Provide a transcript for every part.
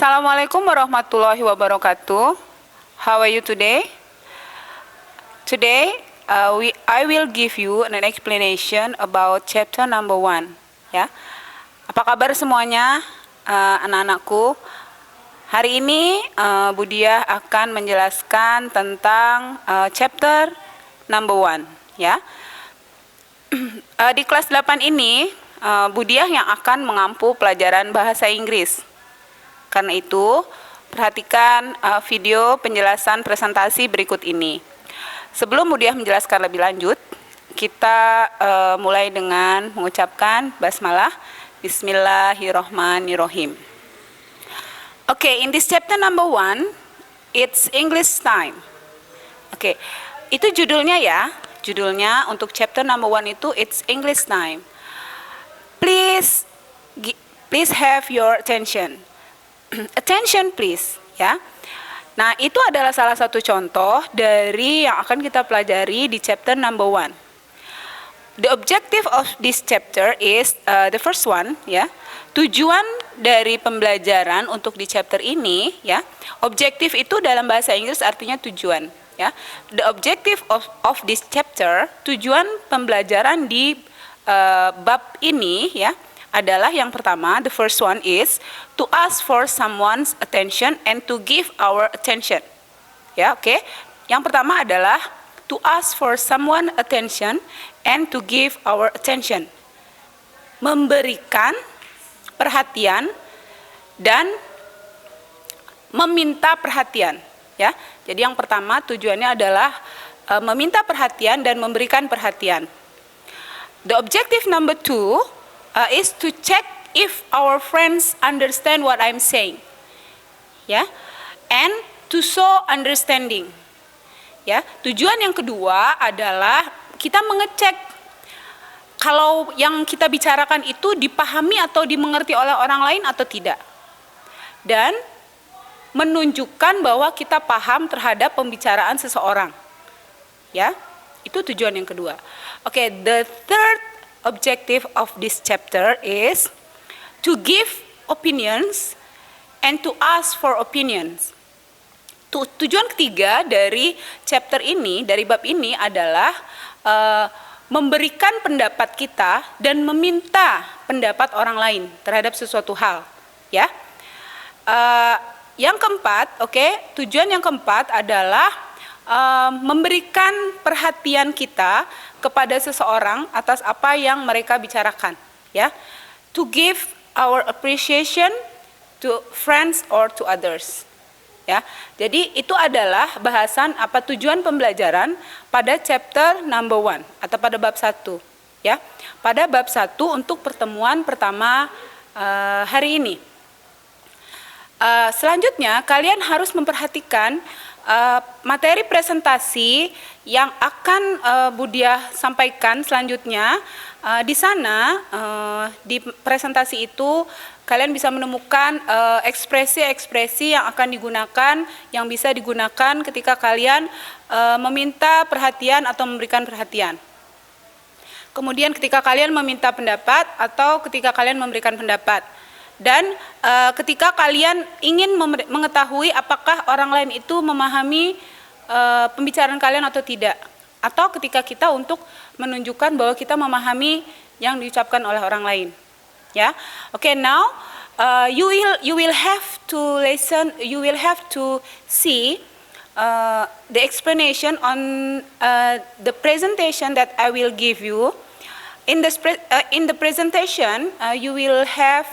Assalamualaikum warahmatullahi wabarakatuh. How are you today? Today, I will give you an explanation about chapter number 1. Ya, apa kabar semuanya, anak-anakku? Hari ini Budiah akan menjelaskan tentang chapter number 1. Ya, di kelas 8 ini Budiah yang akan mengampu pelajaran bahasa Inggris. Karena itu, perhatikan video penjelasan presentasi berikut ini. Sebelum Budiah menjelaskan lebih lanjut, kita mulai dengan mengucapkan basmalah. Bismillahirrohmanirrohim. Okay, in this chapter number 1, it's English time. Okay, itu judulnya ya. Judulnya untuk chapter number 1 itu it's English time. Please have your attention. Attention please, ya. Nah, itu adalah salah satu contoh dari yang akan kita pelajari di chapter number 1. The objective of this chapter is the first one, ya. Tujuan dari pembelajaran untuk di chapter ini, ya. Objektif itu dalam bahasa Inggris artinya tujuan, ya. The objective of this chapter, tujuan pembelajaran di bab ini, ya, adalah yang pertama, the first one is to ask for someone's attention and to give our attention. Ya, oke. Yang pertama adalah to ask for someone attention and to give our attention. Memberikan perhatian dan meminta perhatian, ya. Jadi yang pertama tujuannya adalah meminta perhatian dan memberikan perhatian. The objective number 2 is to check if our friends understand what I'm saying, ya, and to show understanding, ya. Tujuan yang kedua adalah kita mengecek kalau yang kita bicarakan itu dipahami atau dimengerti oleh orang lain atau tidak, dan menunjukkan bahwa kita paham terhadap pembicaraan seseorang, ya. Itu tujuan yang kedua. Okay, the third objective of this chapter is to give opinions and to ask for opinions. Tujuan ketiga dari chapter ini, dari bab ini adalah memberikan pendapat kita dan meminta pendapat orang lain terhadap sesuatu hal, ya. Yang keempat, tujuan yang keempat adalah memberikan perhatian kita kepada seseorang atas apa yang mereka bicarakan, ya. To give our appreciation to friends or to others, ya. Jadi itu adalah bahasan apa tujuan pembelajaran pada chapter number 1 atau pada bab 1, ya. Pada bab 1 untuk pertemuan pertama hari ini. Selanjutnya kalian harus memperhatikan materi presentasi yang akan Budiah sampaikan selanjutnya. Di sana, di presentasi itu kalian bisa menemukan ekspresi-ekspresi yang akan digunakan, yang bisa digunakan ketika kalian meminta perhatian atau memberikan perhatian. Kemudian ketika kalian meminta pendapat atau ketika kalian memberikan pendapat. Dan ketika kalian ingin mengetahui apakah orang lain itu memahami pembicaraan kalian atau tidak, atau ketika kita untuk menunjukkan bahwa kita memahami yang diucapkan oleh orang lain, ya. Okay, now you will have to listen, you will have to see the explanation on the presentation that I will give you. In the presentation, you will have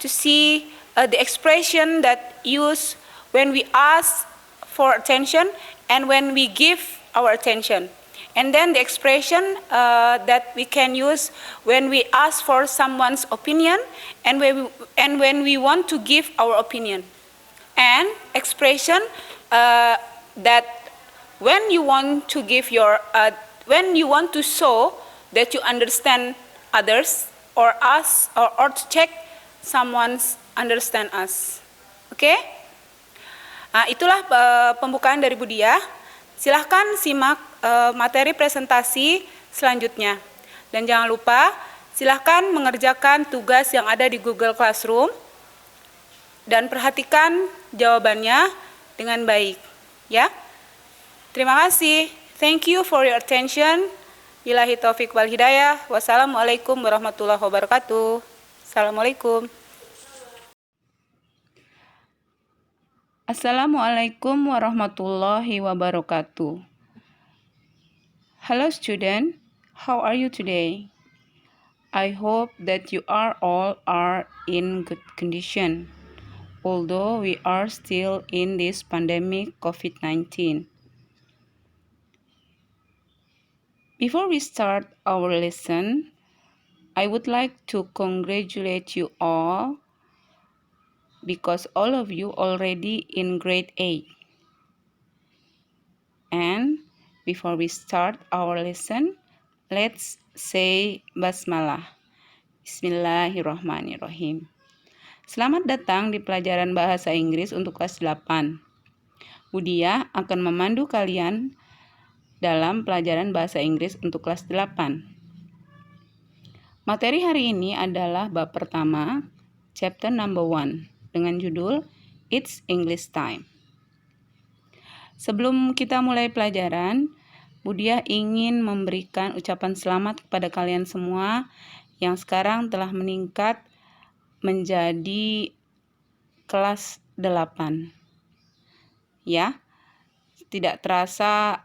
to see the expression that use when we ask for attention and when we give our attention, and then the expression that we can use when we ask for someone's opinion and when we want to give our opinion, and expression that when you want to give your when you want to show that you understand others or us or to check someone's understand us. Oke? Nah, itulah pembukaan dari Budiah. Silahkan simak materi presentasi selanjutnya. Dan jangan lupa, silahkan mengerjakan tugas yang ada di Google Classroom. dan perhatikan jawabannya dengan baik, ya. Terima kasih. Thank you for your attention. Billahi taufik wal hidayah. Wassalamualaikum warahmatullahi wabarakatuh. Assalamualaikum. Assalamualaikum warahmatullahi wabarakatuh. Hello student, how are you today? I hope that you all are in good condition, although we are still in this pandemic COVID-19. Before we start our lesson, I would like to congratulate you all because all of you already in grade 8. And before we start our lesson, let's say basmalah. Bismillahirrahmanirrahim. Selamat datang di pelajaran bahasa Inggris untuk kelas 8. Budia akan memandu kalian dalam pelajaran bahasa Inggris untuk kelas 8. Materi hari ini adalah bab pertama, chapter number 1, dengan judul It's English Time. Sebelum kita mulai pelajaran, Budia ingin memberikan ucapan selamat kepada kalian semua yang sekarang telah meningkat menjadi kelas 8. Ya, tidak terasa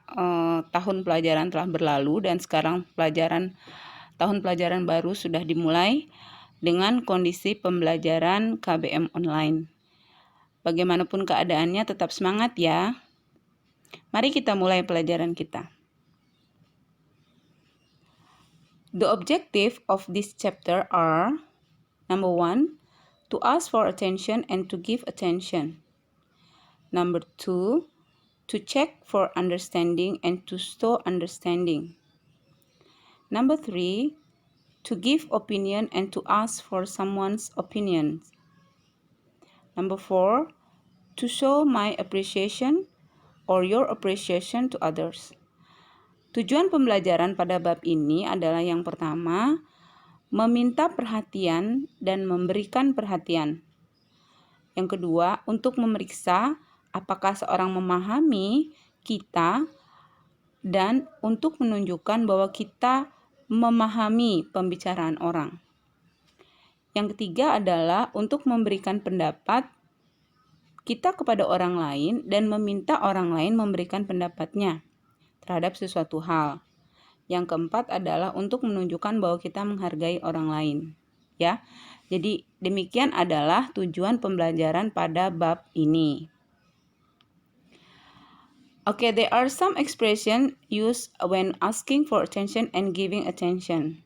tahun pelajaran telah berlalu dan sekarang tahun pelajaran baru sudah dimulai dengan kondisi pembelajaran KBM online. Bagaimanapun keadaannya, tetap semangat ya. Mari kita mulai pelajaran kita. The objective of this chapter are: number 1, to ask for attention and to give attention. Number 2, to check for understanding and to show understanding. Number 3, to give opinion and to ask for someone's opinion. Number 4, to show my appreciation or your appreciation to others. Tujuan pembelajaran pada bab ini adalah yang pertama, meminta perhatian dan memberikan perhatian. Yang kedua, untuk memeriksa apakah seorang memahami kita dan untuk menunjukkan bahwa kita memahami pembicaraan orang. Yang ketiga adalah untuk memberikan pendapat kita kepada orang lain dan meminta orang lain memberikan pendapatnya terhadap sesuatu hal. Yang keempat adalah untuk menunjukkan bahwa kita menghargai orang lain. Ya. Jadi demikian adalah tujuan pembelajaran pada bab ini. Okay, there are some expression used when asking for attention and giving attention.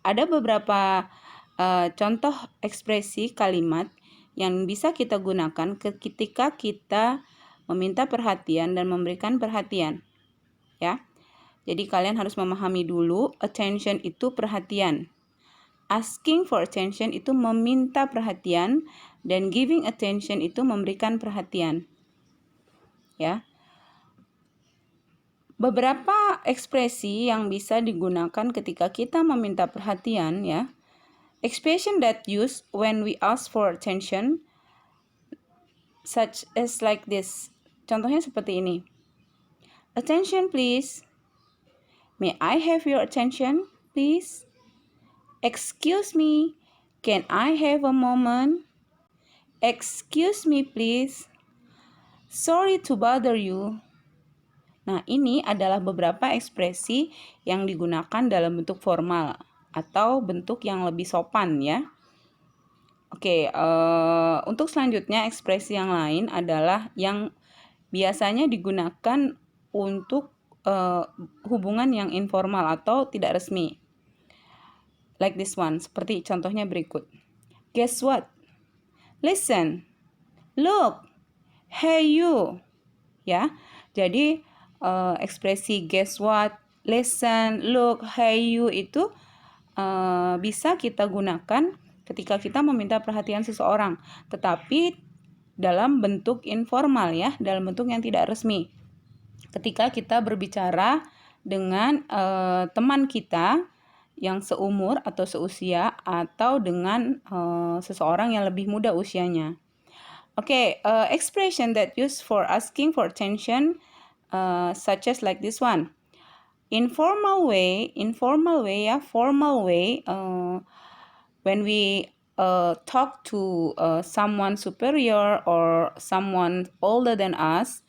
Ada beberapa contoh ekspresi kalimat yang bisa kita gunakan ketika kita meminta perhatian dan memberikan perhatian. Ya. Jadi kalian harus memahami dulu, attention itu perhatian. Asking for attention itu meminta perhatian dan giving attention itu memberikan perhatian. Ya. Beberapa ekspresi yang bisa digunakan ketika kita meminta perhatian ya. Expression that used when we ask for attention such as like this. Contohnya seperti ini. Attention please. May I have your attention please? Excuse me. Can I have a moment? Excuse me please. Sorry to bother you. Nah, ini adalah beberapa ekspresi yang digunakan dalam bentuk formal atau bentuk yang lebih sopan ya. Oke, untuk selanjutnya ekspresi yang lain adalah yang biasanya digunakan untuk hubungan yang informal atau tidak resmi. Like this one, seperti contohnya berikut. Guess what? Listen. Look. Hey you. Ya. Jadi ekspresi guess what, listen, look, hey you itu bisa kita gunakan ketika kita meminta perhatian seseorang, tetapi dalam bentuk informal ya, dalam bentuk yang tidak resmi. Ketika kita berbicara dengan teman kita yang seumur atau seusia atau dengan seseorang yang lebih muda usianya. Okay, expression that used for asking for attention, such as like this one. Informal way, ya, formal way. When we talk to someone superior or someone older than us,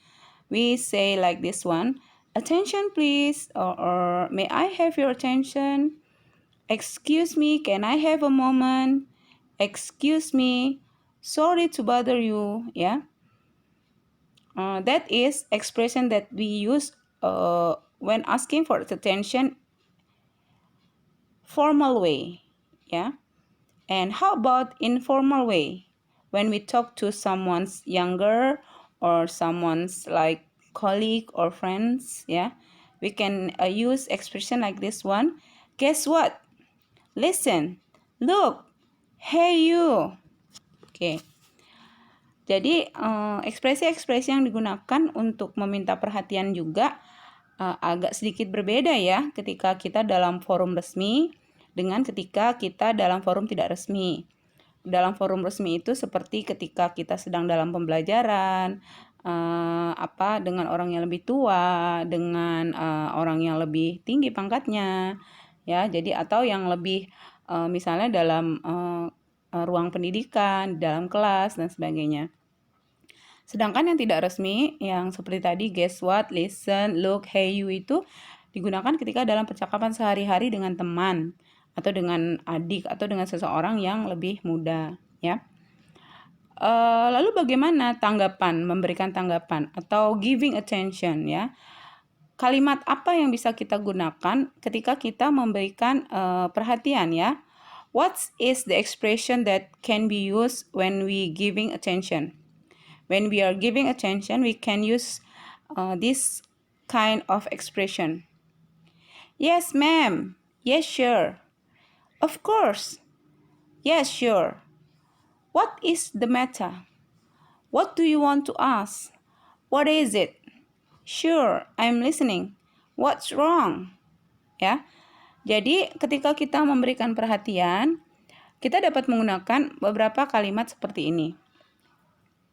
we say like this one. Attention, please, or may I have your attention? Excuse me, can I have a moment? Excuse me, sorry to bother you. Yeah, that is expression that we use when asking for attention, formal way. Yeah, and how about informal way? When we talk to someone's younger or someone's like colleague or friends, yeah, we can use expression like this one. Guess what? Listen, look, hey you. Oke. Jadi ekspresi-ekspresi yang digunakan untuk meminta perhatian juga agak sedikit berbeda ya ketika kita dalam forum resmi dengan ketika kita dalam forum tidak resmi. Dalam forum resmi itu seperti ketika kita sedang dalam pembelajaran, dengan orang yang lebih tua, dengan orang yang lebih tinggi pangkatnya, ya. Jadi atau yang lebih misalnya dalam ruang pendidikan, dalam kelas dan sebagainya. Sedangkan yang tidak resmi, yang seperti tadi, guess what, listen, look, hey you itu digunakan ketika dalam percakapan sehari-hari dengan teman atau dengan adik atau dengan seseorang yang lebih muda, ya. Lalu bagaimana tanggapan, memberikan tanggapan atau giving attention, ya. Kalimat apa yang bisa kita gunakan ketika kita memberikan perhatian, ya? What is the expression that can be used when we giving attention? When we are giving attention, we can use this kind of expression. Yes, ma'am. Yes, sure. Of course. Yes, sure. What is the matter? What do you want to ask? What is it? Sure, I'm listening. What's wrong? Ya. Jadi, ketika kita memberikan perhatian, kita dapat menggunakan beberapa kalimat seperti ini.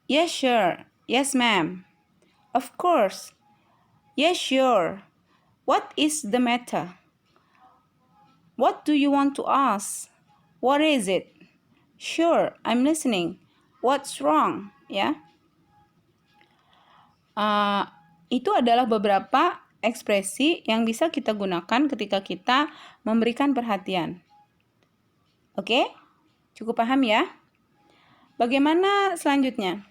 Yes, sure. Yes, ma'am. Of course. Yes, sure. What is the matter? What do you want to ask? What is it? Sure, I'm listening. What's wrong? Ya. Itu adalah beberapa ekspresi yang bisa kita gunakan ketika kita memberikan perhatian. Oke? Cukup paham ya? Bagaimana selanjutnya?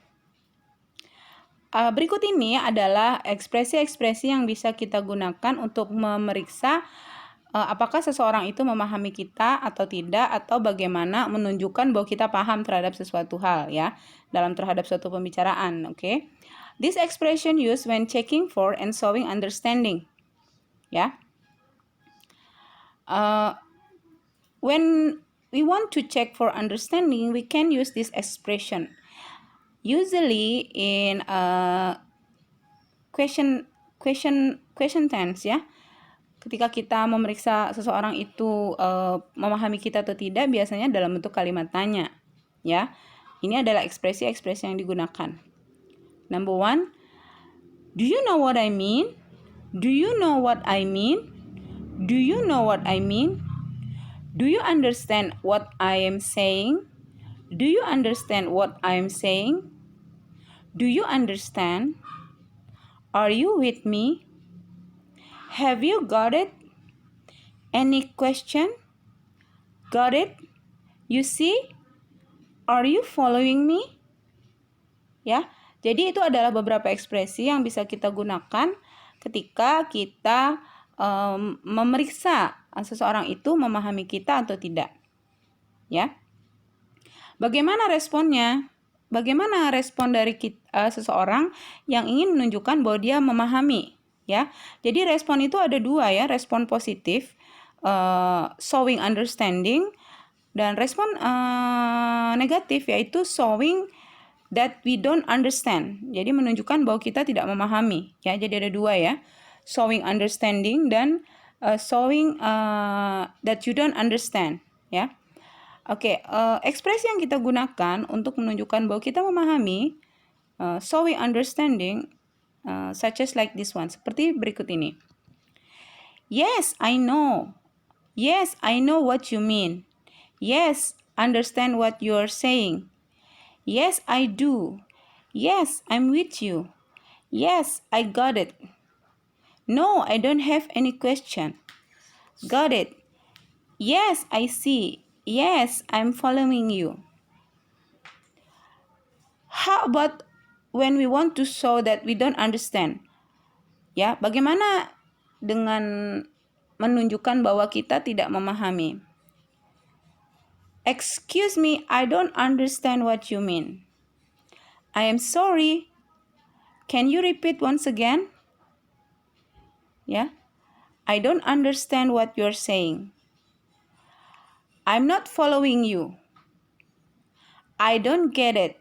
Berikut ini adalah ekspresi-ekspresi yang bisa kita gunakan untuk memeriksa apakah seseorang itu memahami kita atau tidak, atau bagaimana menunjukkan bahwa kita paham terhadap sesuatu hal, ya, dalam terhadap suatu pembicaraan. Oke? This expression used when checking for and showing understanding. Ya. When we want to check for understanding, we can use this expression. Usually in question tense, ya. Ketika kita memeriksa seseorang itu memahami kita atau tidak, biasanya dalam bentuk kalimat tanya, ya. Ini adalah ekspresi-ekspresi yang digunakan. Number 1, do you know what I mean? Do you know what I mean? Do you know what I mean? Do you understand what I am saying? Do you understand what I am saying? Do you understand? Are you with me? Have you got it? Any question? Got it? You see? Are you following me? Ya. Jadi itu adalah beberapa ekspresi yang bisa kita gunakan ketika kita memeriksa seseorang itu memahami kita atau tidak. Ya. Bagaimana responnya? Bagaimana respon dari seseorang yang ingin menunjukkan bahwa dia memahami, ya? Jadi respon itu ada dua, ya, respon positif, showing understanding, dan respon negatif yaitu showing that we don't understand. Jadi menunjukkan bahwa kita tidak memahami, ya. Jadi ada dua, ya. Showing understanding dan showing that you don't understand, ya. Oke, ekspresi yang kita gunakan untuk menunjukkan bahwa kita memahami, showing understanding, such as like this one, seperti berikut ini. Yes, I know. Yes, I know what you mean. Yes, understand what you're saying. Yes, I do. Yes, I'm with you. Yes, I got it. No, I don't have any question. Got it. Yes, I see. Yes, I'm following you. How about when we want to show that we don't understand? Ya, bagaimana dengan menunjukkan bahwa kita tidak memahami? Excuse me, I don't understand what you mean. I am sorry. Can you repeat once again? Ya. I don't understand what you're saying. I'm not following you. I don't get it.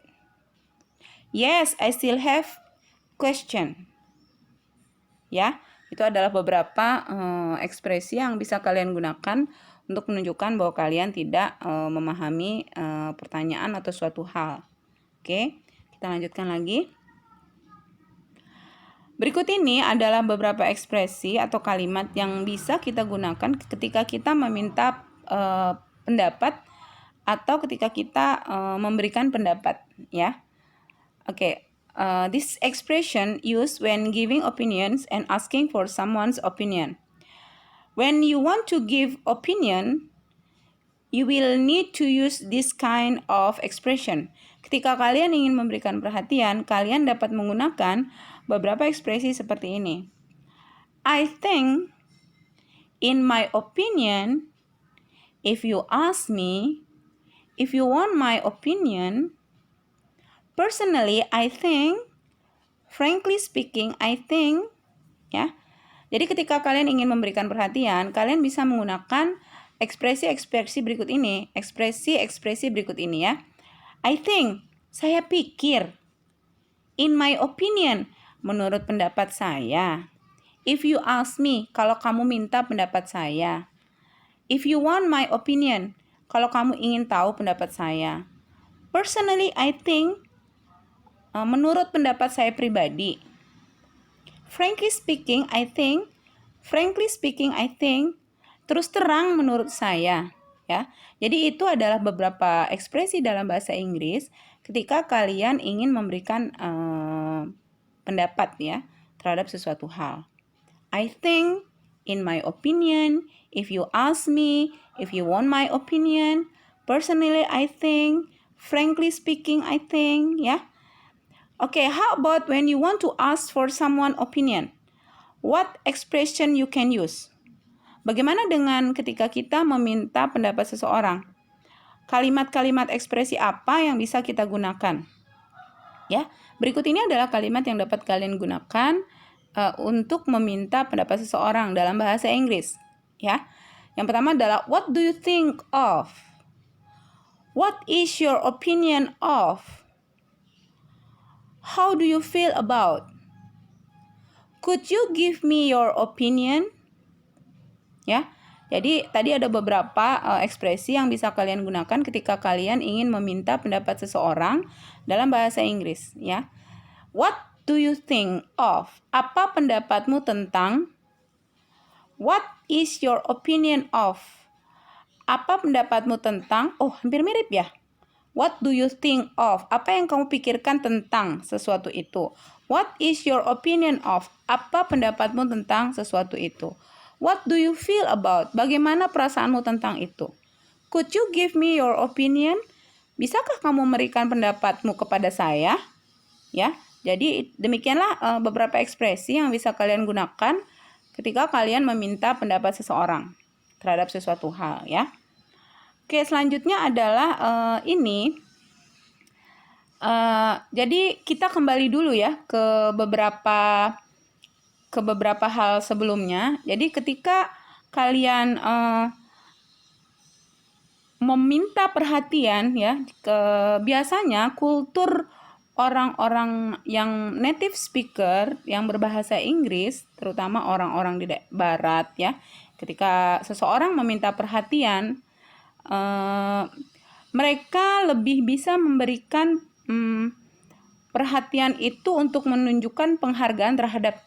Yes, I still have question. Ya, itu adalah beberapa ekspresi yang bisa kalian gunakan untuk menunjukkan bahwa kalian tidak memahami pertanyaan atau suatu hal. Oke, kita lanjutkan lagi. Berikut ini adalah beberapa ekspresi atau kalimat yang bisa kita gunakan ketika kita meminta pendapat atau ketika kita memberikan pendapat, ya. Oke. This expression used when giving opinions and asking for someone's opinion. When you want to give opinion, you will need to use this kind of expression. Ketika kalian ingin memberikan perhatian, kalian dapat menggunakan beberapa ekspresi seperti ini. I think, in my opinion, if you ask me, if you want my opinion, personally, I think, frankly speaking, I think, ya. Jadi ketika kalian ingin memberikan perhatian, kalian bisa menggunakan ekspresi-ekspresi berikut ini. Ekspresi-ekspresi berikut ini ya. I think, saya pikir. In my opinion, menurut pendapat saya. If you ask me, kalau kamu minta pendapat saya. If you want my opinion, kalau kamu ingin tahu pendapat saya. Personally, I think, menurut pendapat saya pribadi. Frankly speaking, I think. Terus terang menurut saya, ya. Jadi itu adalah beberapa ekspresi dalam bahasa Inggris ketika kalian ingin memberikan pendapat ya terhadap sesuatu hal. I think, in my opinion, if you ask me, if you want my opinion, personally I think, frankly speaking I think, ya. Okay, how about when you want to ask for someone opinion? What expression you can use? Bagaimana dengan ketika kita meminta pendapat seseorang? Kalimat-kalimat ekspresi apa yang bisa kita gunakan? Ya, berikut ini adalah kalimat yang dapat kalian gunakan untuk meminta pendapat seseorang dalam bahasa Inggris. Ya, yang pertama adalah what do you think of? What is your opinion of? How do you feel about? Could you give me your opinion? Ya, jadi tadi ada beberapa ekspresi yang bisa kalian gunakan ketika kalian ingin meminta pendapat seseorang dalam bahasa Inggris. Ya, what do you think of? Apa pendapatmu tentang? What is your opinion of? Apa pendapatmu tentang? Oh, hampir mirip ya. What do you think of? Apa yang kamu pikirkan tentang sesuatu itu? What is your opinion of? Apa pendapatmu tentang sesuatu itu? What do you feel about? Bagaimana perasaanmu tentang itu? Could you give me your opinion? Bisakah kamu memberikan pendapatmu kepada saya? Ya, jadi demikianlah beberapa ekspresi yang bisa kalian gunakan ketika kalian meminta pendapat seseorang terhadap sesuatu hal, ya. Oke, selanjutnya adalah ini. Jadi kita kembali dulu ya ke beberapa hal sebelumnya. Jadi ketika kalian meminta perhatian ya, biasanya kultur orang-orang yang native speaker yang berbahasa Inggris, terutama orang-orang di barat ya, ketika seseorang meminta perhatian, mereka lebih bisa memberikan perhatian itu untuk menunjukkan penghargaan terhadap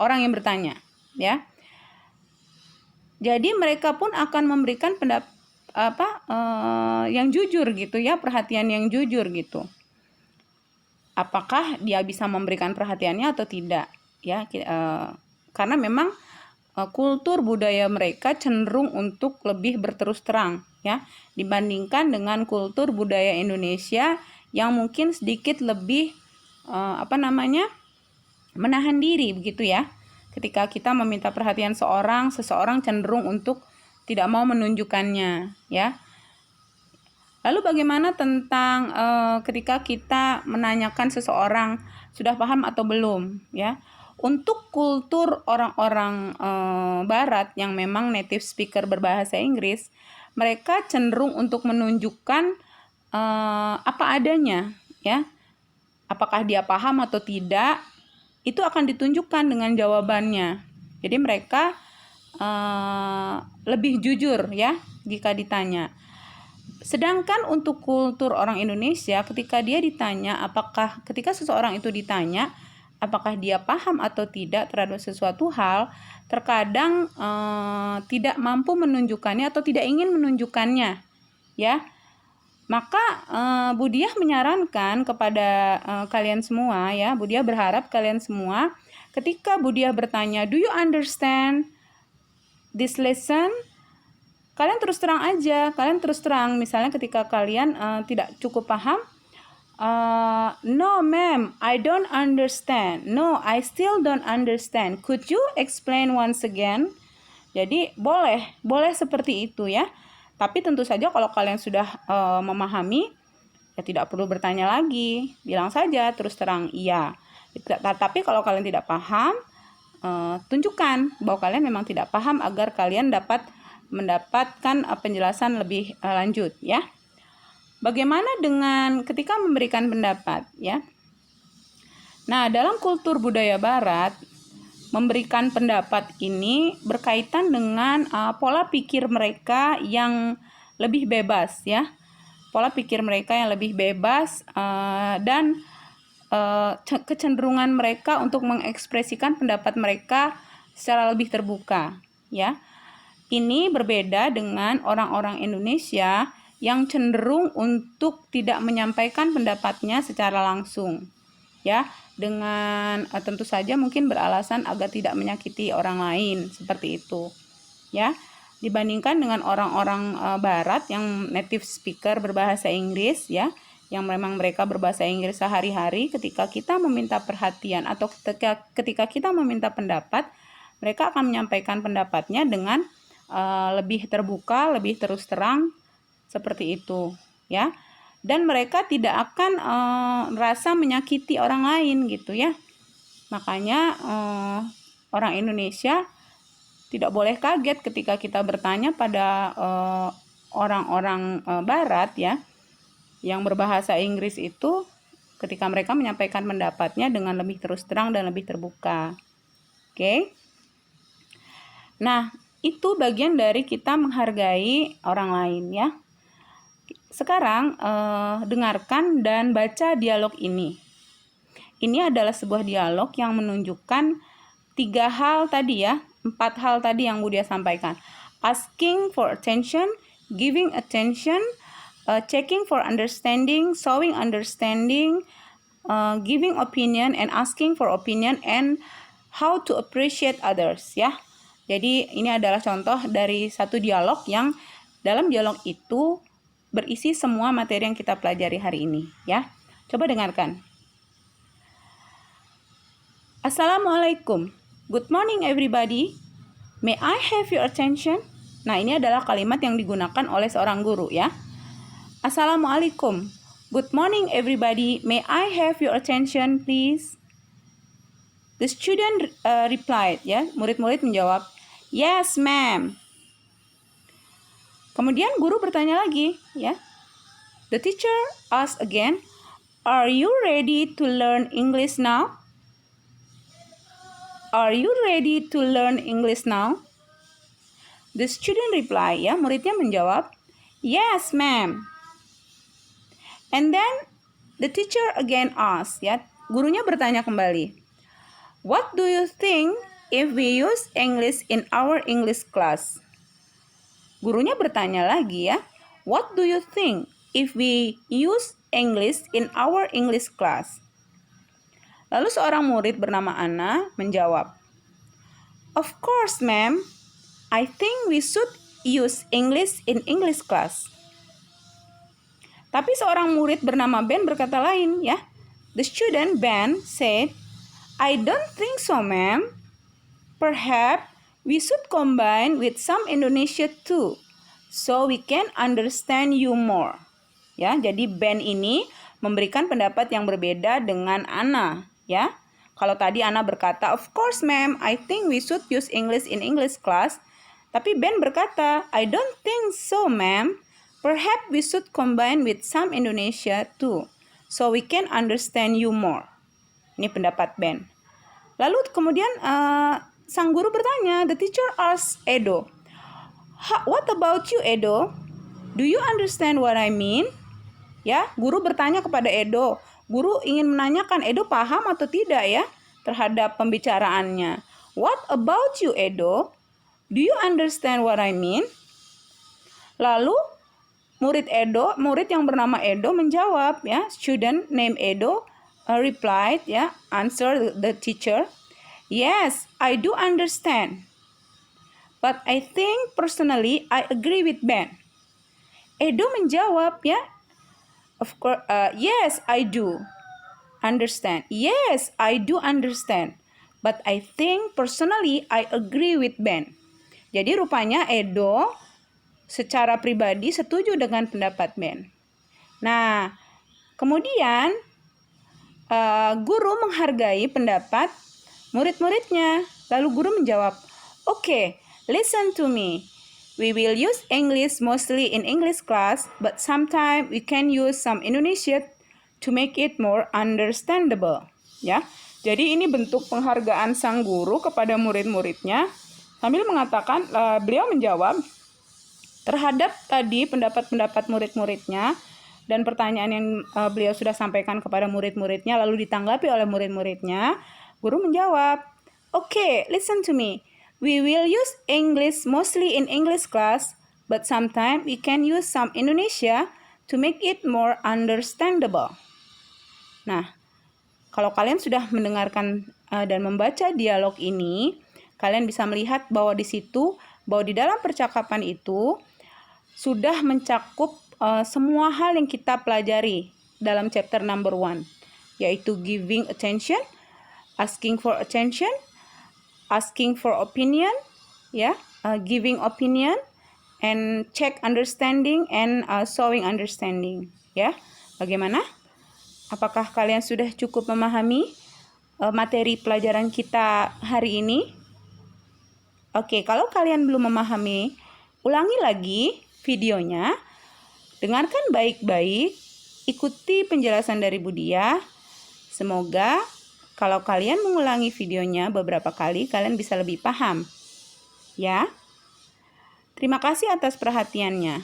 orang yang bertanya, ya. Jadi mereka pun akan memberikan yang jujur gitu ya, perhatian yang jujur gitu. Apakah dia bisa memberikan perhatiannya atau tidak, ya. Karena memang kultur budaya mereka cenderung untuk lebih berterus terang, ya, dibandingkan dengan kultur budaya Indonesia yang mungkin sedikit lebih menahan diri begitu ya. Ketika kita meminta perhatian seseorang cenderung untuk tidak mau menunjukkannya, ya. Lalu bagaimana tentang ketika kita menanyakan seseorang sudah paham atau belum, ya? Untuk kultur orang-orang Barat yang memang native speaker berbahasa Inggris, mereka cenderung untuk menunjukkan apa adanya, ya. Apakah dia paham atau tidak, itu akan ditunjukkan dengan jawabannya. Jadi mereka lebih jujur ya jika ditanya. Sedangkan untuk kultur orang Indonesia, ketika seseorang itu ditanya apakah dia paham atau tidak terhadap sesuatu hal, terkadang tidak mampu menunjukkannya atau tidak ingin menunjukkannya, ya. Maka Budiah menyarankan kepada kalian semua, ya. Budiah berharap kalian semua ketika Budiah bertanya, "Do you understand this lesson?" Kalian terus terang aja, misalnya ketika kalian tidak cukup paham, "No ma'am, I don't understand. No, I still don't understand. Could you explain once again?" Jadi boleh seperti itu ya. Tapi tentu saja kalau kalian sudah memahami, ya tidak perlu bertanya lagi, bilang saja terus terang iya. Tapi kalau kalian tidak paham, tunjukkan bahwa kalian memang tidak paham agar kalian dapat mendapatkan penjelasan lebih lanjut, ya. Bagaimana dengan ketika memberikan pendapat, ya? Nah, dalam kultur budaya Barat, memberikan pendapat ini berkaitan dengan pola pikir mereka yang lebih bebas, ya. Pola pikir mereka yang lebih bebas dan kecenderungan mereka untuk mengekspresikan pendapat mereka secara lebih terbuka, ya. Ini berbeda dengan orang-orang Indonesia yang cenderung untuk tidak menyampaikan pendapatnya secara langsung, ya, dengan tentu saja mungkin beralasan agar tidak menyakiti orang lain, seperti itu, ya. Dibandingkan dengan orang-orang Barat yang native speaker berbahasa Inggris, ya, yang memang mereka berbahasa Inggris sehari-hari, ketika kita meminta perhatian atau ketika kita meminta pendapat, mereka akan menyampaikan pendapatnya dengan lebih terbuka, lebih terus terang, seperti itu, ya. Dan mereka tidak akan merasa menyakiti orang lain gitu ya. Makanya orang Indonesia tidak boleh kaget ketika kita bertanya pada orang-orang Barat ya yang berbahasa Inggris itu, ketika mereka menyampaikan pendapatnya dengan lebih terus terang dan lebih terbuka. Oke. Nah, itu bagian dari kita menghargai orang lain ya. Sekarang dengarkan dan baca dialog ini. Ini adalah sebuah dialog yang menunjukkan 4 hal tadi yang Budia sampaikan. Asking for attention, giving attention, checking for understanding, showing understanding, giving opinion and asking for opinion, and how to appreciate others ya. Jadi ini adalah contoh dari satu dialog yang dalam dialog itu berisi semua materi yang kita pelajari hari ini ya. Coba dengarkan. Assalamualaikum. Good morning everybody. May I have your attention? Nah, ini adalah kalimat yang digunakan oleh seorang guru ya. Assalamualaikum. Good morning everybody. May I have your attention please? The student replied ya. Murid-murid menjawab, "Yes, ma'am." Kemudian guru bertanya lagi, ya. The teacher asked again, "Are you ready to learn English now? Are you ready to learn English now?" The student replied, ya, muridnya menjawab, "Yes, ma'am." And then the teacher again asked, ya, gurunya bertanya kembali, what do you think if we use English in our English class? Gurunya bertanya lagi, ya, what do you think if we use English in our English class? Lalu seorang murid bernama Anna menjawab, of course, ma'am. I think we should use English in English class. Tapi seorang murid bernama Ben berkata lain, ya. The student Ben said, I don't think so, ma'am. Perhaps we should combine with some Indonesia too, so we can understand you more. Ya, jadi Ben ini memberikan pendapat yang berbeda dengan Anna, ya. Kalau tadi Anna berkata, of course, ma'am, I think we should use English in English class. Tapi Ben berkata, I don't think so, ma'am. Perhaps we should combine with some Indonesia too, so we can understand you more. Ini pendapat Ben. Lalu kemudian sang guru bertanya, the teacher asked Edo, what about you, Edo? Do you understand what I mean? Ya, guru bertanya kepada Edo. Guru ingin menanyakan Edo paham atau tidak ya terhadap pembicaraannya. What about you, Edo? Do you understand what I mean? Lalu murid yang bernama Edo menjawab, ya, student named Edo replied, ya, answer the teacher, yes, I do understand. But I think personally I agree with Ben. Edo menjawab, ya, of course, yes, I do understand. Yes, I do understand. But I think personally I agree with Ben. Jadi rupanya Edo secara pribadi setuju dengan pendapat Ben. Nah, kemudian guru menghargai pendapat murid-muridnya. Lalu guru menjawab, okay, listen to me. We will use English mostly in English class, but sometimes we can use some Indonesia to make it more understandable. Ya, jadi ini bentuk penghargaan sang guru kepada murid-muridnya. Sambil mengatakan, beliau menjawab terhadap tadi pendapat-pendapat murid-muridnya dan pertanyaan yang beliau sudah sampaikan kepada murid-muridnya lalu ditanggapi oleh murid-muridnya. Guru menjawab, okay, listen to me. We will use English mostly in English class, but sometimes we can use some Indonesia to make it more understandable. Nah, kalau kalian sudah mendengarkan dan membaca dialog ini, kalian bisa melihat bahwa di situ, bahwa di dalam percakapan itu sudah mencakup semua hal yang kita pelajari dalam chapter number 1, yaitu giving attention, asking for attention, asking for opinion, ya, giving opinion, and check understanding and showing understanding. Ya, bagaimana? Apakah kalian sudah cukup memahami materi pelajaran kita hari ini? Oke, kalau kalian belum memahami, ulangi lagi videonya, dengarkan baik-baik, ikuti penjelasan dari Budia. Semoga kalau kalian mengulangi videonya beberapa kali, kalian bisa lebih paham. Ya, terima kasih atas perhatiannya.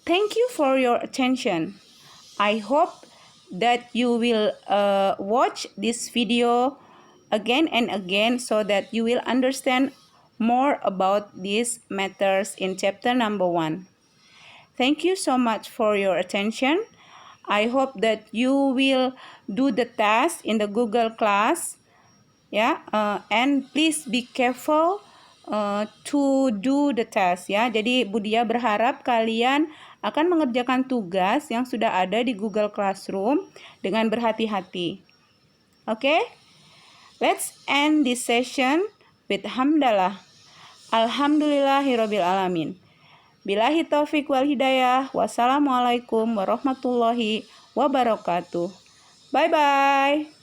Thank you for your attention. I hope that you will watch this video again and again so that you will understand more about these matters in chapter number 1. Thank you so much for your attention. I hope that you will do the test in the Google class. And please be careful to do the test, ya. Jadi Budia berharap kalian akan mengerjakan tugas yang sudah ada di Google Classroom dengan berhati-hati. Okay? Let's end this session with hamdalah. Alhamdulillahirabbil alamin. Billahi taufik wal hidayah. Wassalamualaikum warahmatullahi wabarakatuh. Bye bye.